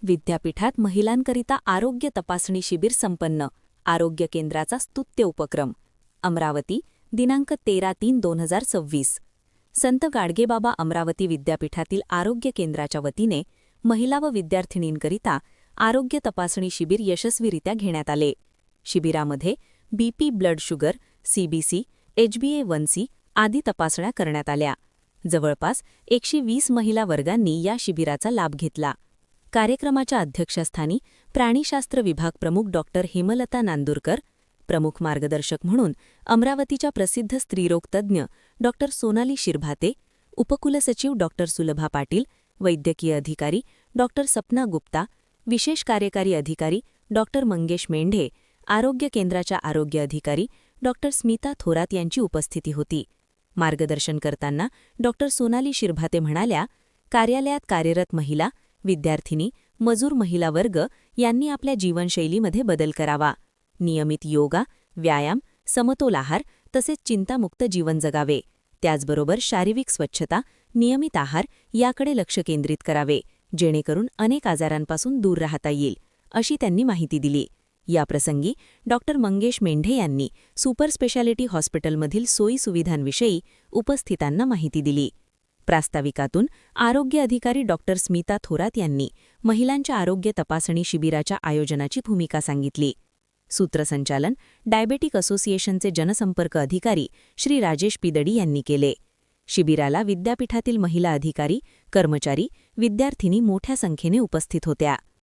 विद्यापीठात महिलांकरिता आरोग्य तपासणी शिबिर संपन्न. आरोग्य केंद्राचा स्तुत्य उपक्रम. अमरावती, दिनांक 13/3/2026. संत गाडगेबाबा अमरावती विद्यापीठातील आरोग्य केंद्राच्या वतीने महिला व विद्यार्थिनींकरिता आरोग्य तपासणी शिबिर यशस्वीरित्या घेण्यात आले. शिबिरामध्ये BP, blood sugar, CBC, HbA1c आदी तपासण्या करण्यात आल्या. जवळपास 120 महिला वर्गांनी या शिबिराचा लाभ घेतला. कार्यक्रमाच्या अध्यक्षस्थानी प्राणीशास्त्र विभाग प्रमुख डॉ. हेमलता नांदुरकर, प्रमुख मार्गदर्शक म्हणून अमरावतीच्या प्रसिद्ध स्त्रीरोग तज्ज्ञ डॉ. सोनाली शिरभाते, उपकुलसचिव डॉ. सुलभा पाटील, वैद्यकीय अधिकारी डॉ. सपना गुप्ता, विशेष कार्यकारी अधिकारी डॉ. मंगेश मेंढे, आरोग्य केंद्राच्या आरोग्य अधिकारी डॉ. स्मिता थोरात यांची उपस्थिती होती. मार्गदर्शन करताना डॉ. सोनाली शिरभाते म्हणाल्या, कार्यालयात कार्यरत महिला, विद्यार्थिनी, मजूर महिला वर्ग यांनी आपल्या जीवनशैलीमध्ये बदल करावा. नियमित योगा, व्यायाम, समतोल आहार तसेच चिंतामुक्त जीवन जगावे. त्याचबरोबर शारीरिक स्वच्छता, नियमित आहार याकडे लक्ष केंद्रित करावे, जेणेकरून अनेक आजारांपासून दूर राहता येईल, अशी त्यांनी माहिती दिली. याप्रसंगी डॉ. मंगेश मेंढे यांनी सुपर स्पेशालिटी हॉस्पिटलमधील सोयीसुविधांविषयी उपस्थितांना माहिती दिली. प्रास्ताविकातून आरोग्य अधिकारी डॉ. स्मिता थोरात यांनी महिलांच्या आरोग्य तपासणी शिबिराच्या आयोजनाची भूमिका सांगितली. सूत्रसंचालन डायबेटिक असोसिएशनचे जनसंपर्क अधिकारी श्री राजेश पिदडी यांनी केले. शिबिराला विद्यापीठातील महिला अधिकारी, कर्मचारी, विद्यार्थिनी मोठ्या संख्येने उपस्थित होत्या.